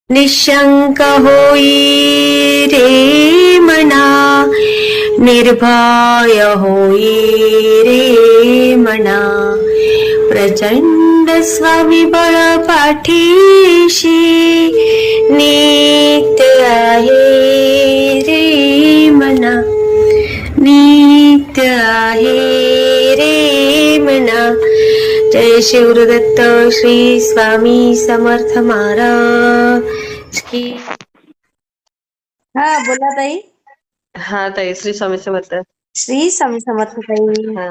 निशंक होई रे मना, निर्भय होई रे मना. प्रचंड स्वविबळ पाठीशी नित्य आहे रे मना, नित्य आहे रे मना. जय शिवदत्त श्री स्वामी समर्थ महाराज की. हा बोला ताई. हा ताई, श्री स्वामी समर्थ. श्री स्वामी समर्थ ताई. हा,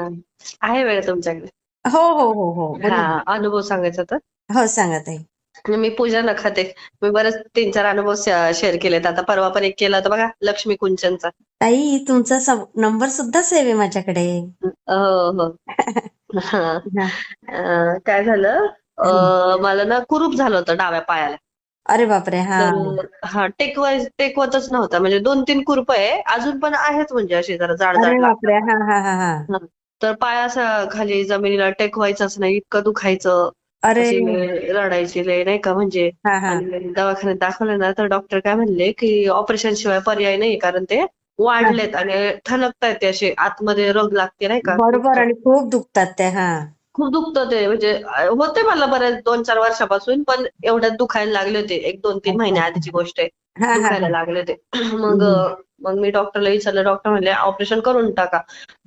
आहे वेळ तुमच्याकडे? हो हो हो हो हा, बोला ना. अनुभव सांगायचा होता. हो सांगा ताई. मी पूजा नखाते. मी बरेच 3-4 अनुभव शेअर केलेत. आता परवा पण एक केला होता बघा, लक्ष्मी कुंचनचा. ताई तुमचा नंबर सुद्धा सेव्ह आहे माझ्याकडे. हो हो. हा. हा. काय झालं, मला ना कुरूप झालं होतं डाव्या पायाला. अरे बापरे. हा तर हा, टेकवतच नव्हता. म्हणजे 2-3 कुरूप आहे, अजून पण आहेत, म्हणजे अशी जरा जाड अरे जाड लागतात. बापरे. हा हा हा हा. हा. तर पाय असा खाली जमिनीला टेकवायचाच नाही, इतकं दुखायचं. अरे. अशी रडायची लय, नाही का, म्हणजे. हा हा आणि दवाखान्यात दाखवलं ना, तर डॉक्टर काय म्हणले की ऑपरेशन शिवाय पर्याय नाही, कारण ते हा. वाढलेत आणि ठणकतायत ते, असे आतमध्ये रग लागते, नाही का, बरोबर. दुखतात. आणि खूप दुखतात ते. हा खूप दुखतं ते, म्हणजे होते मला बऱ्याच 2-4 वर्षापासून, पण एवढ्यात दुखायला लागले होते. 1-2-3 अच्छा महिन्या अच्छा. आधीची गोष्ट आहे. हा हा दुखायला हा. लागले होते. मग हम्म. मग मी डॉक्टरला विचारलं. डॉक्टर म्हणले ऑपरेशन करून टाका.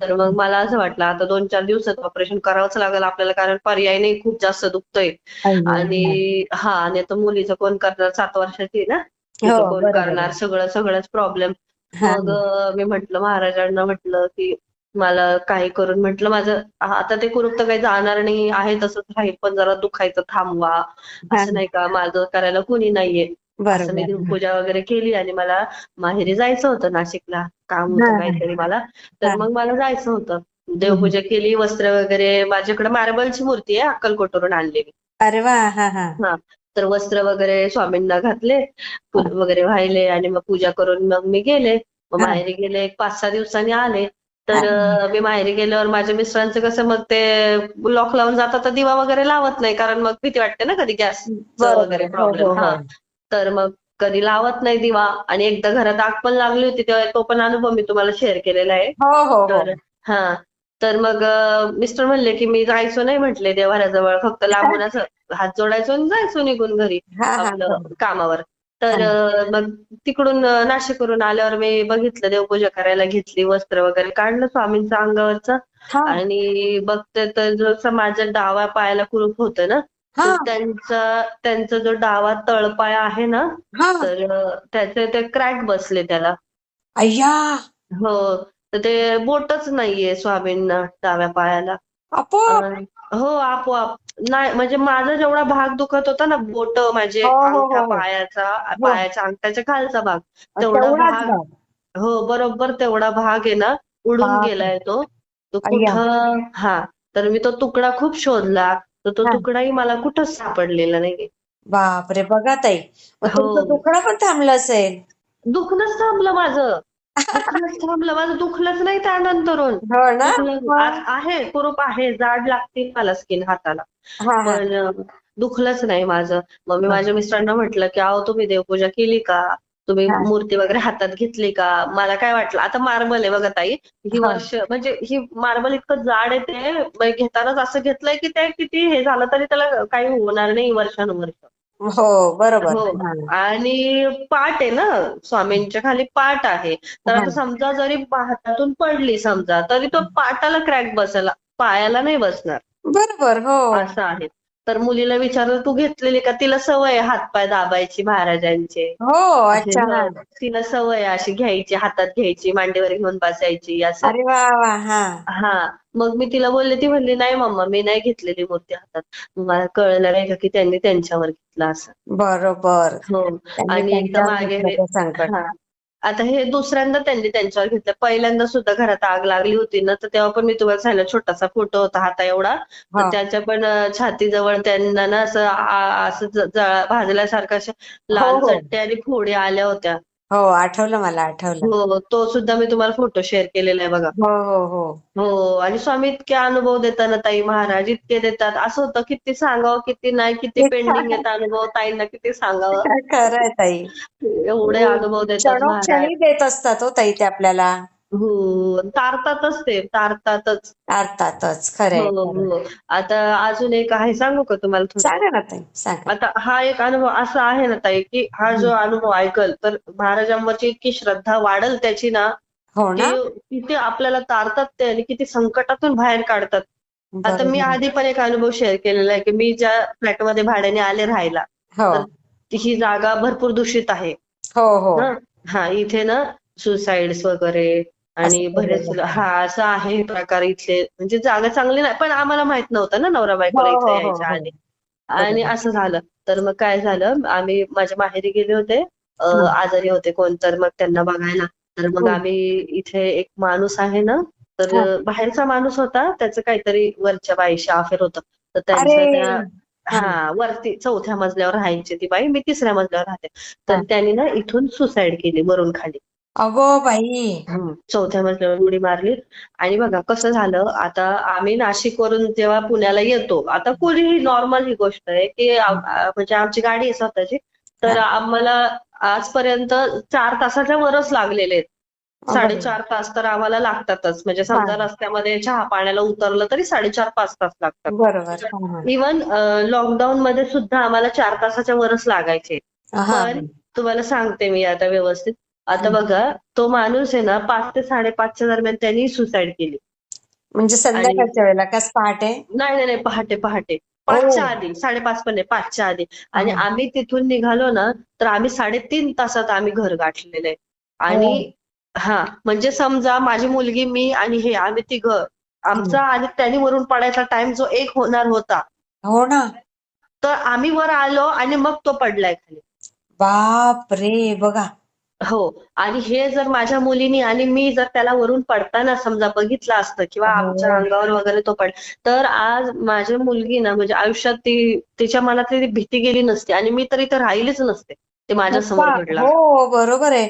तर मग मला असं वाटलं, आता 2-4 दिवसात ऑपरेशन करावंच लागेल आपल्याला, कारण पर्याय नाही, खूप जास्त दुखतंय. अय्यो. आणि हा, आणि आता मुलीचं कोण करणार, 7 वर्षाची आहे ना, हो तिचं कोण बरोबर करणार, आहे. सगळंच प्रॉब्लेम. हा मग मी म्हटलं महाराजांना, म्हटलं की मला काही करून, म्हटलं माझं आता ते कुरूप तर काही जाणार नाही आहे, तसंच राहील, पण जरा दुखायचं थांबवा. हा. असं नाही का, माझं करायला कोणी नाहीये. असं मी बरोबर. देवपूजा वगैरे केली आणि मला माहेरी जायचं होतं, नाशिकला काम हा होतं हा काहीतरी मला. हा. तर मग मला जायचं होतं. हम्म. देवपूजा केली, वस्त्र वगैरे, माझ्याकडे मार्बलची मूर्ती आहे, अक्कलकोटवरून आणलेली. अरे वा. हा हा. हा. तर वस्त्र वगैरे स्वामींना घातले, फुल वगैरे वाहिले, आणि मग पूजा करून मग मी गेले. मग हा माहेरी गेले, 5-6 दिवसांनी आले. हा. तर मी माहेरी गेल्यावर माझ्या मिस्टरांचं कसं, मग ते लॉक लावून जातात, तर दिवा वगैरे लावत नाही, कारण मग भीती वाटते ना कधी गॅसचं बरोबर वगैरे आहे. हो प्रॉब्लेम. हो हो. हा. तर मग कधी लावत नाही दिवा. आणि एकदा घरात आग पण लागली होती, तेव्हा तो पण अनुभव मी तुम्हाला शेअर केलेला आहे. हो हो हो. तर हा, तर मग मिस्टर म्हणले की मी जायचो नाही, म्हटले देवाऱ्याजवळ, फक्त लांबून असं हात जोडायचो आणि जायचो निघून घरी हा हा आपलं बरोबर. कामावर. तर हा मग तिकडून नाशिकवरून आल्यावर मी बघितलं, देवपूजा करायला घेतली, वस्त्र वगैरे काढलं स्वामींचं अंगावरचं. हा आणि बघते तर जसं माझ्या डाव्या पायाला कुरूप होतं ना, तर हा त्यांचा जो डावा तळपाय आहे ना, हा. तर त्याचे ते क्रॅक बसले त्याला. अय्या. हो. तर ते बोटच नाहीये स्वामींना डाव्या पायाला. अ, आपोआप. हो, आपोआप. नाही, म्हणजे माझा जेवढा भाग दुखत होता ना, बोट, माझे हो हो अंगठा हो हो हो. पायाच्या अंगठ्याच्या खालचा भाग, तेवढा तेवढाच भाग. भाग. हो, बरोबर तेवढा भाग आहे ना, उडून बापरे. गेलाय तो. तो अय्या. कुठं, हा. तर मी तो तुकडा खूप शोधला, तर तो हा. तुकडाही मला कुठंच सापडलेला नाहीये. बापरे. बघा ताई. मग हो. तुमचं दुखणं पण थांबलं असेल. दुखणंच थांबलं माझं. दुखणंच थांबलं माझं, दुखलंच नाही त्यानंतरून. हो ना. दुखलं मग. आहे, कुरूप आहे, जाड लागते मला स्किन हाताला. हा हा. पण दुखलंच नाही माझं. मग मी माझ्या मिस्टरांना म्हटलं की अहो, तुम्ही देवपूजा केली का? तुम्ही हा मूर्ती वगैरे हातात घेतली का? मला काय वाटलं, आता मार्बल आहे बघा ताई, ही हा. वर्ष, म्हणजे ही मार्बल इतकं जाड आहे, ते म्हणजे घेतानाच असं घेतलंय की ते किती हे झालं तरी त्याला काही होणार नाही वर्षानुवर्ष. हो बरोबर. हो. हा आणि पाट आहे ना, स्वामींच्या खाली पाट आहे. तर हा. आता समजा जरी हातातून पडली समजा, तरी तो पाटाला क्रॅक बसेल, पायाला नाही बसणार. बरोबर. हो असं आहे. तर मुलीला विचारलं, तू घेतलेली का? तिला सवय आहे हातपाय दाबायची महाराजांचे. हो. असे, अच्छा. हा. हो. तिला सवय आहे अशी घ्यायची, हातात घ्यायची, मांडीवर घेऊन बसायची असं. अरे वा वा. हा. हां. मग मी तिला बोलले, ती म्हणली, "नाही मम्मा, मी नाही घेतलेली मूर्ती हातात." मग मला कळलं नाही का, की त्यांनी त्यांच्यावर घेतलं असं. बरोबर. हो. त्यांनी आणि एकदा त्यांच्यावर मागे घेतलं ते संकट. हां. आता हे दुसऱ्यांदा त्यांनी त्यांच्यावर घेतलं. पहिल्यांदा सुद्धा घरात आग लागली होती ना, तर तेव्हा पण मी तुम्हाला सांगितलं, छोटासा फोटो होता हाता एवढा. तर हा. त्याच्या पण छातीजवळ त्यांना ना असं असं भाजल्यासारखं, अशा हो लाल हो चट्टे आणि फोडी आल्या होत्या. हो, आठवलं, मला आठवलं. हो, तो सुद्धा मी तुम्हाला फोटो शेअर केलेला आहे बघा. हो हो हो. हो आणि स्वामी इतके अनुभव देताना ताई महाराज इतके देतात. असं होतं किती सांगावं, किती नाही, किती पेंडिंग आहेत अनुभव ताईंना किती सांगावं. खरंय ताई. एवढे अनुभव देतात महाराज. क्षणोक्षणी देत असतात हो ताई ते आपल्याला. हो, तारतातच ते, तारतातच. अर्थातच, हो, खरंय खरंय. हो. आता अजून एक आहे सांगू का तुम्हाला थोडक्यात? सांगा ना ताई, सांगा. आता हा एक अनुभव असा आहे ना ताई, की हा जो हं. अनुभव ऐकल तर महाराजांवरची इतकी श्रद्धा वाढल त्याची ना, हो की ना? किती आपल्याला तारतात ते आणि किती संकटातून बाहेर काढतात. आता मी बरोबर आहे. आधी पण एक अनुभव शेअर केलेला आहे, की मी ज्या फ्लॅटमध्ये भाड्याने आले राहायला, हो तर ही जागा भरपूर दूषित आहे. हो हो. हं. हां, इथे ना सुसाइड्स वगैरे आणि असं बरेच केलेलं आहे. असं आहे प्रकार इथले. म्हणजे जागा चांगली नाही, पण आम्हाला माहित नव्हतं ना नवरा हो बायकोला इथे हो हो यायच्या हो. आधी. आणि बरोबर. असं झालं. तर मग काय झालं, आम्ही माझ्या माहेरी गेले होते. हं. आजारी होते कोण, तर मग त्यांना बघायला. तर मग हं. आम्ही इथे एक माणूस आहे ना, तर हां. बाहेरचा माणूस होता. त्याचं काहीतरी वरच्या बाईशी अफेअर होतं. तर अरे! त्यांचं त्या हां, वरती 4थ्या मजल्यावर राहायची ती बाई. मी 3ऱ्या मजल्यावर राहते. तर हां. त्यांनी ना इथून सुसाईड केली वरून खाली. अगं बाई! 4थ्या मजल्यावर उडी मारली आणि बघा कसं झालं, आता आम्ही नाशिकवरून जेव्हा पुण्याला येतो, आता कुणीही नॉर्मल ही गोष्ट आहे, की हं. म्हणजे आमची गाडी आहे स्वतःची, तर हां. आम्हाला आजपर्यंत 4 तासाच्या वरच लागलेले आहेत. बरोबर. 4.5 तास तर आम्हाला लागतातच. म्हणजे समजा हां. रस्त्यामध्ये चहा पाण्याला उतरलं तरी 4.5-5 तास लागतात. बरोबर. हां, हां. इव्हन लॉकडाऊनमध्ये सुद्धा आम्हाला 4 तासाच्या वरच लागायचे. हां, पण हां. तुम्हाला सांगते मी आता व्यवस्थित. आता हं. बघा, तो माणूस आहे ना 5 ते 5:30च्या दरम्यान त्यांनी सुसाईड केली. म्हणजे आणि संध्याकाळच्या वेळेला का पहाटे? नाही, नाही, नाही. पहाटे, पहाटे. ओह! 5च्या आधी. 5:30 पण नाही, 5च्या आधी. आणि हां. आम्ही तिथून निघालो ना, तर आम्ही 3.5 तासात आम्ही घर गाठलेलं आहे. आणि हो. म्हणजे समजा माझी मुलगी, मी आणि हे आम्ही तिघं. हं. आमचा आणि त्याने वरून पडायचा टाईम जो 1 होणार होता. हो ना. तर आम्ही वर आलो आणि मग तो पडलाय खाली. बापरे! बघा. हो. आणि हे जर माझ्या मुलीनी आणि मी जर त्याला वरून पडताना समजा बघितलं असतं किंवा आमच्या हो. अंगावर वगैरे तो तर आज माझी मुलगी ना म्हणजे आयुष्यात ती तिच्या मनातली ती भीती गेली नसती आणि मी तर इथे राहिलीच नसते. ते माझ्या समोर धक्का. घडलं हो, असतं. बरोबर आहे.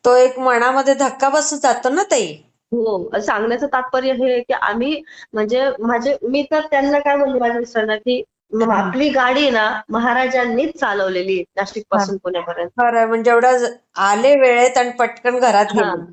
तो एक मनामध्ये धक्का बसून जातो ना ताई. हो. सांगण्याचं तात्पर्य हे आहे, की आम्ही म्हणजे मी तर त्यांना काय म्हणले माझ्या मिस्टरांना, की हां, आपली गाडी ना महाराजांनीच चालवलेली आहे हां. नाशिकपासून पुण्यापर्यंत. खरं म्हणजे एवढं आले वेळेत आणि पटकन घरात हां. गेले.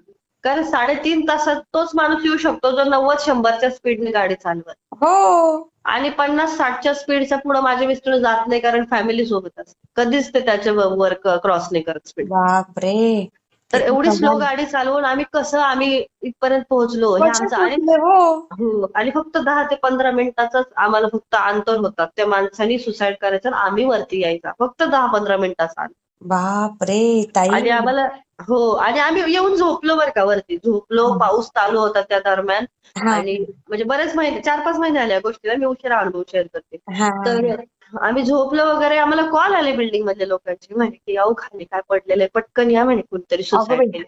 कारण 3.5 तासात तोच माणूस येऊ शकतो जो 90-100च्या स्पीडने गाडी चालवत. हो. आणि 50-60च्या स्पीडच्या पुढे माझे मिस्टर जात नाही कारण फॅमिली सोबत असते. कधीच ते त्याच्या वर क्रॉस नाही करत स्पीड. बापरे! तर किती एवढी स्लो कमाल. गाडी चालवून आम्ही इथपर्यंत पोहोचलो. हे कसे आमचं आणि पोहोचले हो? हो आणि फक्त 10 ते 15 मिनिटाचाच आम्हाला फक्त अंतर होता. त्या माणसाने सुसाईड करायचं आणि आम्ही वरती यायचा. फक्त 10-15 मिनिटाचा. बापरे! ताई. आणि आम्हाला हो आणि आम्ही येऊन झोपलो बरं का वरती. झोपलो, हां, पाऊस चालू होता त्या दरम्यान हां, आणि म्हणजे बरेच महिने 4-5 महिने झाले या गोष्टीला. मी उशिरा अनुभव शेअर करते. हां. तर आम्ही झोपलो वगैरे. आम्हाला कॉल आले बिल्डिंग मधल्या लोकांचे. म्हणे की "अहो खाली काय पडलेलं आहे. पटकन या" म्हणे "कुणीतरी अगं सुसाईड बाई! केलं."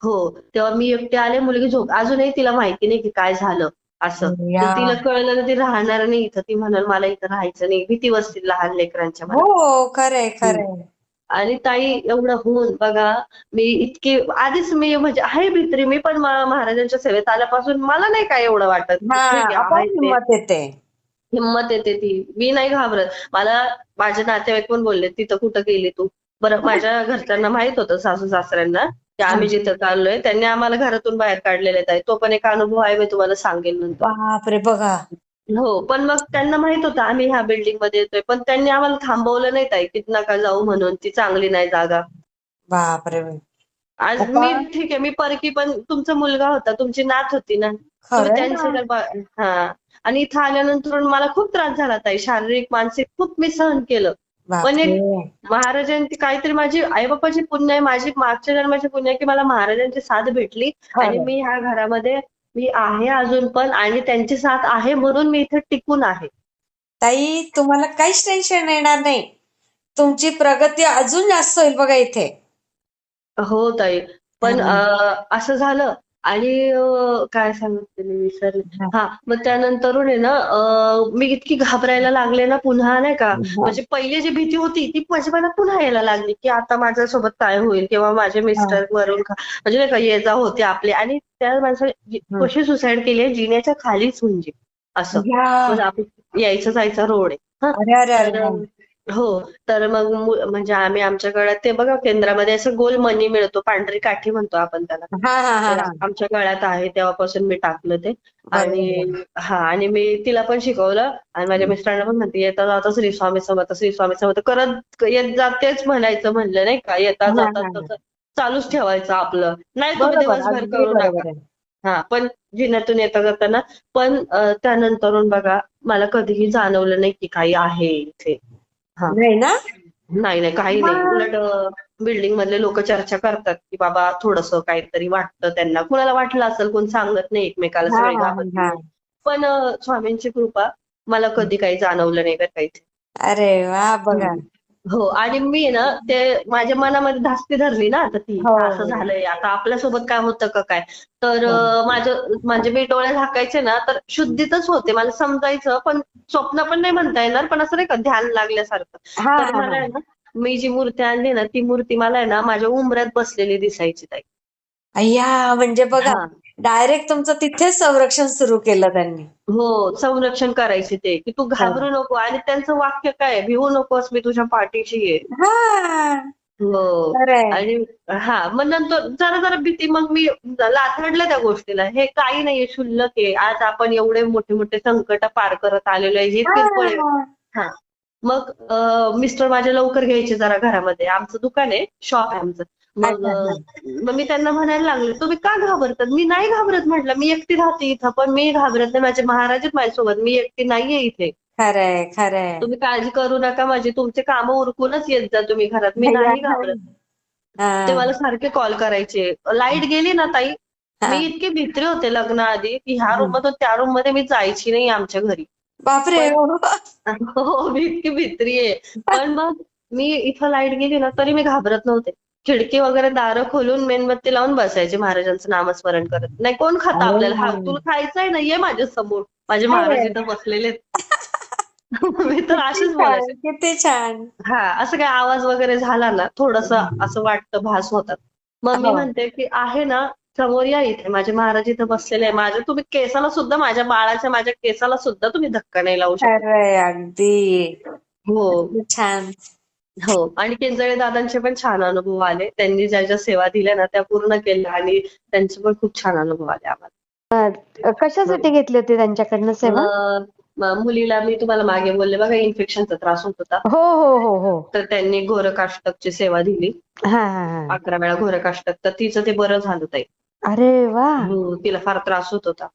हो. तेव्हा मी एकटी आले. मुलगी अजूनही तिला माहिती नाही की काय झालं असं. तर देवा! तिला कळलं ना ती राहणार नाही इथं. ती म्हणाल मला इथं राहायचं नाही. भीती बसते लहान लेकरांच्या हो, मनात. खरंय, हं. खरंय. आणि ताई एवढं होऊन बघा, मी इतकी आधीच मी म्हणजे आहे भित्री. मी पण महाराजांच्या सेवेत आल्यापासून मला नाही काय एवढं वाटत, की हां, ठीक आहे आपोआप ते. हिंमत येते. हिंमत येते ती. मी नाही घाबरत. मला माझे नातेवाईक पण बोलले, "तिथं कुठं गेली तू?" बरं माझ्या घरच्यांना माहित होतं सासू-सासऱ्यांना, की आम्ही हां. जिथं चाललोय. त्यांनी आम्हाला घरातून बाहेर काढलेले आहे. तो पण एक अनुभव आहे, मी तुम्हाला सांगेन नंतर. बापरे! बघा. हो, पण मग त्यांना माहित होतं आम्ही ह्या बिल्डिंगमध्ये येतोय. पण त्यांनी आम्हाला थांबवलं नाही ताई, की नका जाऊ म्हणून. ती चांगली नाही जागा. बापरे! आज आता मी ठीक आहे, मी परकी पण तुमचा मुलगा होता, तुमची नात होती ना. तुम्ही खरंय ना. त्यांचे तर हां. आणि इथं आल्यानंतर मला खूप त्रास झाला ताई. शारीरिक, मानसिक खूप मी सहन केलं. पण बापरे! एक महाराजांची काहीतरी माझी आई-बापाची पुण्य आहे, माझी मागच्या जन्माची पुण्य आहे, की मला महाराजांची साथ भेटली आणि खरंय. मी ह्या घरामध्ये मी आहे अजून पण आणि त्यांची साथ आहे म्हणून मी इथे टिकून आहे. ताई, तुम्हाला काहीच टेन्शन येणार नाही. तुमची प्रगती अजून जास्त होईल बघा इथे. हो ताई. पण हां. असं झालं आणि काय सांगत होते मी विसरले. हा. हा, मग त्यानंतरून आहे ना मी इतकी घाबरायला लागले ना पुन्हा नाही का, हा. म्हणजे पहिली जी भीती होती ती माझ्या मनात पुन्हा यायला लागली की आता माझ्यासोबत काय होईल किंवा माझे हा. मिस्टर वरून म्हणजे नाही का ये जा होते आपले, आणि त्या माणसाने हा. कशी सुसाईड केली आहे जिन्याच्या खालीच म्हणजे असं, या. म्हणजे आपण यायचा जायचा रोड आहे हा. अरे अरे अरे. तर हो, तर मग म्हणजे आम्ही आमच्या गळ्यात ते बघा केंद्रामध्ये असं गोल मणी मिळतो, पांढरी काठी म्हणतो आपण त्याला, हा हा हा तर हा. आमच्या गळ्यात आहे तेव्हापासून मी टाकलं ते. आणि बरोबर. हा, आणि मी तिला पण शिकवलं आणि माझ्या मिस्टरांना पण म्हणते येता जाता श्री स्वामी समर्थ श्री स्वामी समर्थ करत येत जातेच म्हणायचं, म्हणलं नाही का, येता हा जाता हा हा. तसं चालूच ठेवायचं आपलं, नाही तुम्ही बरोबर, दिवसभर अगदी करू नका. बरोबर आहे. हा, पण जिन्यातून येता जाताना पण त्यानंतरून बघा मला कधीही जाणवलं नाही की काही आहे इथे. हा, नाही ना. नाही नाही, काही नाही. मग. उलट बिल्डिंग मधले लोक चर्चा करतात की बाबा थोडंसं काहीतरी वाटतं त्यांना, कुणाला वाटलं असेल, कोण सांगत नाही एकमेकाला, हा सगळे हा हा हा. घाबरलेले. पण स्वामींची कृपा, मला कधी काही जाणवलं नाही बरं काही. अरे वा, बघा. हो, आणि मी ना ते माझ्या मनामध्ये धास्ती धरली ना आता ती, हो असं हो झालंय आता आपल्यासोबत काय होतं का काय. तर हो. माझं म्हणजे मी डोळे झाकायचे ना तर शुद्धीतच होते, मला समजायचं, पण स्वप्न पण नाही म्हणता येणार, पण असं नाही का ध्यान लागल्यासारखं. हा तर हा मला हा. आहे ना, मी जी मूर्ती आणली ना ती मूर्ती मला आहे ना माझ्या उंबऱ्यात बसलेली दिसायची ताई. अय्या, म्हणजे बघा, हा, डायरेक्ट तुमचं तिथेच संरक्षण सुरू केलं त्यांनी. हो, संरक्षण करायचे ते, की तू हा. घाबरू नको, आणि त्यांचं वाक्य काय आहे, भिवू नकोस, मी तुझ्या पाठीशी आहे. हा. हो. खरंय. आणि हा, मग नंतर जरा जरा भीती, मग मी लाथाडलं त्या गोष्टीला, हे काही नाहीये, क्षुल्लक आहे, आज आपण एवढे मोठे मोठे संकट पार करत आलेलो आहे, हे किरकोळ आहे. हा. हा, मग मिस्टर माझे लवकर घ्यायचे जरा घरामध्ये, आमचं दुकान आहे, शॉप आहे आमचं. मग अच्छा. हा. मग मी त्यांना म्हणायला लागले, तुम्ही का घाबरतात, मी नाही घाबरत म्हटलं, मी एकटी राहते इथं, पण मी घाबरत नाही, माझे महाराज आहेत माझ्यासोबत, मी एकटी नाहीये इथे. खरंय खरंय. तुम्ही काळजी करू नका माझी, तुमचे कामं उरकूनच येत जा तुम्ही घरात, मी अय्या. नाही घाबरत. ते हा. मला सारखे कॉल करायचे. लाईट गेली ना ताई, मी हा. इतकी भित्री होते लग्नाआधी की ह्या हा. रूम मधून त्या रूम मध्ये मी जायची नाही आमच्या घरी. बापरे. पण हो. हो, मी इतकी भित्री आहे. पण मग मी इथं लाईट गेली ना तरी मी घाबरत नव्हते. खिडकी वगैरे दारं खोलून मेणबत्ती लावून बसायचे महाराजांचं नामस्मरण करत. नाही कोण खातं अरे आपल्याला, हा वा. तुला खायचंय ना ये माझ्या समोर. माझे महाराज अरे. इथं बसलेले आहेत. मी तर किती असेच छान, बोलायचे. किती छान. हां, असं काही आवाज वगैरे झाला ना, थोडंसं असं वाटतं, भास होतात. मग मी हो. म्हणते, की आहे ना, समोर या इथे. माझे महाराज इथे बसलेले आहे. माझ्या तुम्ही केसाला सुद्धा, माझ्या बाळाच्या माझ्या केसाला सुद्धा तुम्ही धक्का नाही लावू शकत. खरंय, अगदी. हो, किती छान. हो. आणि केंजळे दादांचे पण छान अनुभव आले. त्यांनी ज्या ज्या सेवा दिल्या ना, त्या पूर्ण केल्या, आणि त्यांचे पण खूप छान अनुभव आले आम्हाला. कशासाठी घेतली होती त्यांच्याकडनं सेवा? मुलीला मी तुम्हाला मागे बोलले बघा, इन्फेक्शनचा त्रास होत होता. हो हो हो हो. तर त्यांनी घोरकाष्टकची सेवा दिली. हा हा हा. 11 वेळा घोरकाष्टक, तर तिचं ते बरं झालं ताई. अरे वा. हो, तिला फार त्रास होत होता.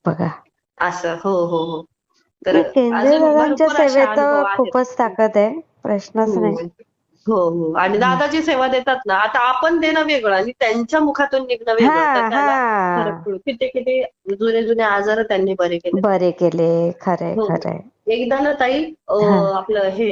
बघा, असं. हो, हो, हो. तर नाही, केंद्रे अजून दादांच्या भरपूर असे सेवेत अनुभव आहेत. खूपच ताकद आहे, प्रश्नच हो, नाही. हो, हो. आणि हम्म. दादा जी सेवा देतात ना, आता आपण देणं वेगळं आणि त्यांच्या मुखातून निघणं हा वेगळं, तर त्याला फरक हा. पडतो. किती किती जुने जुने आजार त्यांनी बरे केले. बरे केले. खरंय हो. खरंय. एकदा ना ताई, हा. आपलं हे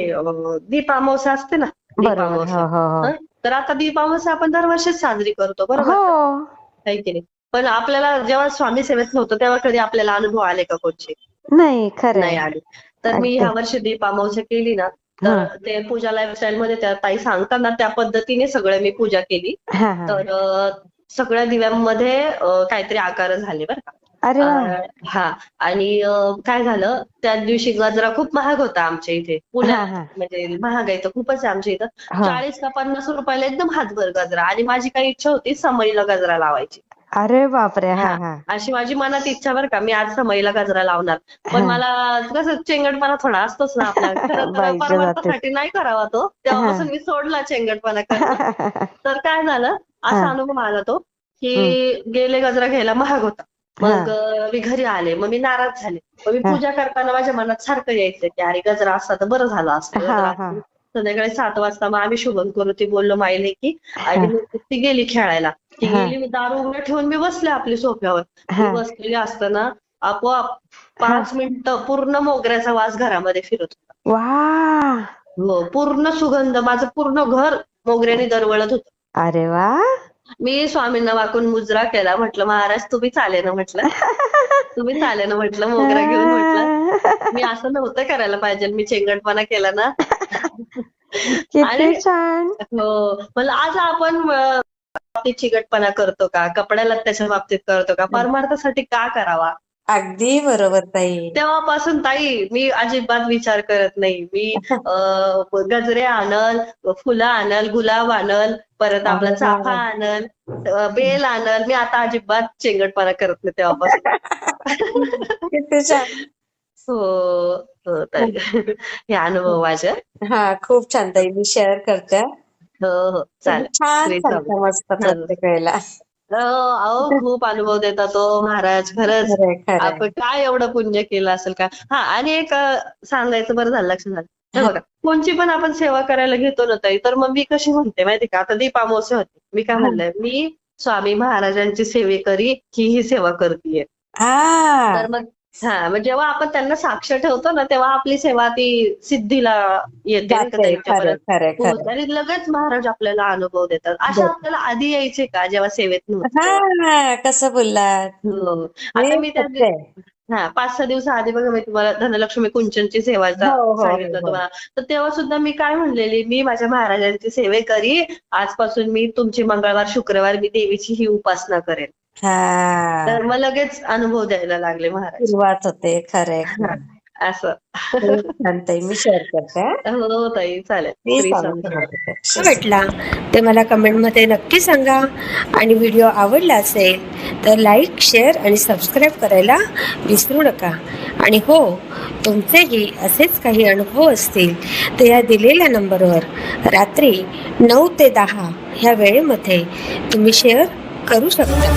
दीप अमावस्या असते ना, दीप बरोबर. अमावस्या. हो हो हो. हं? तर आता दीप अमावस्या आपण दरवर्षीच साजरी करतो, बरोबर हो. का? काही की नाही. पण आपल्याला जेव्हा स्वामी सेवेत नव्हतं तेव्हा कधी आपल्याला अनुभव आले का कोणचे? नाही, खरंय. नाही आले. तर मी अगदी. ह्या वर्षी दीप अमावस्या केली ना, हा तर ते पूजा लाईफस्टाईल मध्ये त्या ताई सांगतात ना, त्या पद्धतीने सगळं मी पूजा केली. हा हा. तर सगळ्या दिव्यांमध्ये काहीतरी आकार झाले बरं का. अरे वा. हां. आणि काय झालं, त्या दिवशी गजरा खूप महाग होता आमच्या इथे. हा पुण्यात हा. म्हणजे महागाई तर खूपच आहे आमच्या इथं. हा. 40 का 50 रुपयाला एकदम हातभर गजरा, आणि माझी काही इच्छा होती समईला गजरा लावायची. अरे बापरे. हा हां. हा. अशी माझी मनात इच्छा बरं का, मी आज समईला गजरा लावणार. पण हा. मला कसं चेंगटपणा थोडा असतोच ना आपला. खरं तर बाईच्या जातीत. परमार्थासाठी नाही करावा तो. हा. तेव्हापासून मी सोडला चेंगटपणा करणं. तर काय झालं, हा. असा अनुभव आला तो, हम्म. की गेले गजरा घ्यायला महाग होता. हा. मग मी घरी आले. मग मी नाराज झाले. मग मी हा. पूजा करताना माझ्या मनात सारखं यायचं, की अरे गजरा असता तर बरं झालं असतं. हा गजरा हा. असता. संध्याकाळी 7 वाजता मग आम्ही शुभंकरोती बोललो मायलेकी, हा. आणि मग ती गेली खेळायला. ती हा. गेली, मी दार उघडं ठेवून मी बसले आपली सोफ्यावर. मी हा. बसलेली असताना आपोआप हा. 5 मिनिटं पूर्ण मोगऱ्याचा वास घरामध्ये फिरत होता. वा. हो, पूर्ण सुगंध, माझं पूर्ण घर मोगऱ्याने दरवळत होतं. अरे वा. मी स्वामींना वाकून मुजरा केला. म्हटलं महाराज तुम्ही चाले ना म्हटलं. तुम्ही चाले ना म्हटलं मोगरा घेऊन म्हटलं. मी असं नव्हतं करायला पाहिजे. मी चेंगटपणा केला ना. किती आणि छान. हो. म्हणलं आज आपण बाबतीत चिकटपणा करतो का? कपड्या लत्त्याच्या बाबतीत करतो का? परमार्थासाठी का करावा? अगदी बरोबर ताई. तेव्हापासून ताई मी अजिबात विचार करत नाही. मी गजरे आणल, फुलं आणल, गुलाब आणल, परत आपला अरे चाफा वा. आणल, बेल आणल. मी आता अजिबात चेंगटपणा करत नाही तेव्हापासून. किती छान. हो, हो ताई. हे अनुभव माझे. हा खूप छान ताई. मी शेअर करते. हो, हो. तुम्ही चालेल. छान श्री स्वामी. सांगता मस्त प्रत्येक वेळेला. अहो खूप अनुभव देतात तो महाराज खरंच. खरंय खरंय. आपण काय एवढं पुण्य केलं असेल का? हा आणि एक सांगायचं बरं झालं लक्षात आलं. हे बघा कोणची पण आपण सेवा करायला घेतो ना ताई, तर मग मी कशी म्हणते माहिती का? आता दीप अमावस्या होती. मी काय म्हणलंय, मी स्वामी महाराजांची सेवेकरी ही सेवा करतेय. हा तर मग मग जेव्हा आपण त्यांना साक्ष ठेवतो ना, तेव्हा आपली सेवा ती सिद्धीला येते नाही का जाते. खरंय त्यांच्यापर्यंत खरंय खरंय. पोहोचते. आणि लगेच महाराज आपल्याला अनुभव देतात. अशा आपल्याला आधी यायचे का जेव्हा सेवेत नव्हते तेव्हा? हा कसं बोललात. हो. हे आता मी त्या सत्य आहे. 5-6 दिवसाआधी बघा मी तुम्हाला धनलक्ष्मी कुंचनची सेवाचा हो हो सांगितलं हो. तुम्हाला. तर तेव्हा सुद्धा मी काय म्हणलेली, मी माझ्या महाराजांची सेवेकरी. आजपासून मी तुमची मंगळवार, शुक्रवार मी देवीची ही उपासना करेन. हा तर मग लगेच अनुभव द्यायला लागले महाराज. सुरुवात होते. खरंय खरंय. असं. खूप छान ताई. मी शेअर करते. हो ताई चालेल. मी श्री स्वामी स्वामी. समर्थ. कसा वाटला ते मला कमेंटमध्ये नक्की सांगा. आणि व्हिडिओ आवडला असेल तर लाईक, शेअर आणि सबस्क्राईब करायला विसरू नका. आणि हो, तुमचेही असेच काही अनुभव असतील तर या दिलेल्या नंबरवर रात्री 9 ते 10 ह्या वेळेमध्ये तुम्ही शेअर करू शकता.